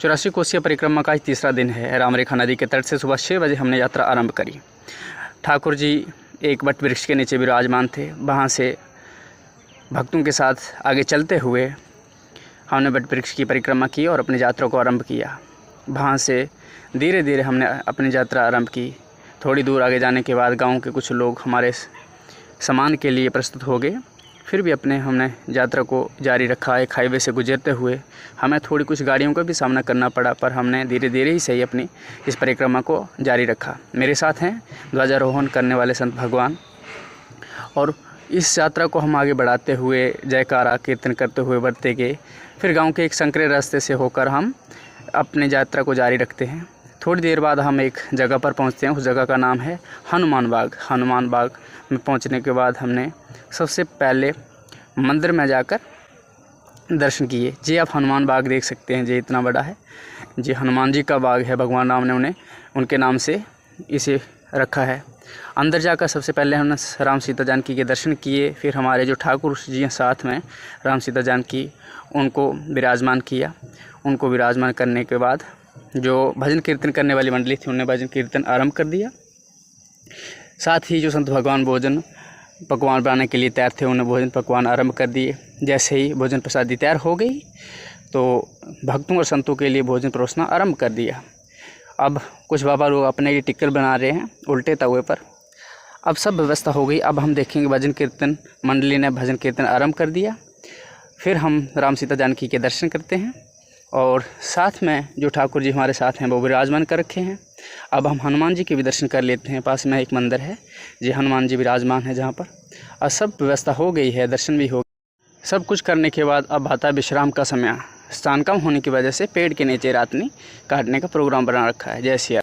84 कोसीय परिक्रमा का आज तीसरा दिन है। रामरेखा नदी के तट से सुबह 6 बजे हमने यात्रा आरंभ करी। ठाकुर जी एक वट वृक्ष के नीचे विराजमान थे। वहाँ से भक्तों के साथ आगे चलते हुए हमने वट वृक्ष की परिक्रमा की और अपनी यात्रा को आरंभ किया। वहाँ से धीरे धीरे हमने अपनी यात्रा आरंभ की। थोड़ी दूर आगे जाने के बाद गांव के कुछ लोग हमारे सामान के लिए प्रस्तुत हो गए। फिर भी हमने यात्रा को जारी रखा। एक हाईवे से गुजरते हुए हमें थोड़ी कुछ गाड़ियों का भी सामना करना पड़ा, पर हमने धीरे धीरे ही सही अपनी इस परिक्रमा को जारी रखा। मेरे साथ हैं ध्वजारोहण करने वाले संत भगवान, और इस यात्रा को हम आगे बढ़ाते हुए जयकारा कीर्तन करते हुए बढ़ते गए। फिर गांव के एक संकरे रास्ते से होकर हम अपनी यात्रा को जारी रखते हैं। थोड़ी देर बाद हम एक जगह पर पहुंचते हैं। उस जगह का नाम है हनुमान बाग। हनुमान बाग में पहुंचने के बाद हमने सबसे पहले मंदिर में जाकर दर्शन किए। जी आप हनुमान बाग देख सकते हैं, जी इतना बड़ा है। जी हनुमान जी का बाग है। भगवान राम ने उनके नाम से इसे रखा है। अंदर जाकर सबसे पहले हमने राम सीता जानकी के दर्शन किए। फिर हमारे जो ठाकुर जी हैं साथ में राम सीता जानकी, उनको विराजमान किया। उनको विराजमान करने के बाद जो भजन कीर्तन करने वाली मंडली थी उन्होंने भजन कीर्तन आरंभ कर दिया। साथ ही जो संत भगवान भोजन पकवान बनाने के लिए तैयार थे उन्होंने भोजन पकवान आरंभ कर दिए। जैसे ही भोजन प्रसादी तैयार हो गई तो भक्तों और संतों के लिए भोजन परोसना आरंभ कर दिया। अब कुछ बाबा लोग अपने लिए टिक्कर बना रहे हैं उल्टे तवे पर। अब सब व्यवस्था हो गई। अब हम देखेंगे भजन कीर्तन मंडली ने भजन कीर्तन आरंभ कर दिया। फिर हम राम सीता जानकी के दर्शन करते हैं और साथ में जो ठाकुर जी हमारे साथ हैं वो विराजमान कर रखे हैं। अब हम हनुमान जी के भी दर्शन कर लेते हैं। पास में एक मंदिर है, जी हनुमान जी विराजमान है जहाँ पर। और सब व्यवस्था हो गई है, दर्शन भी हो गए। सब कुछ करने के बाद अब आता है विश्राम का समय। स्थान कम होने की वजह से पेड़ के नीचे रातनी काटने का प्रोग्राम बना रखा है। जय सिया।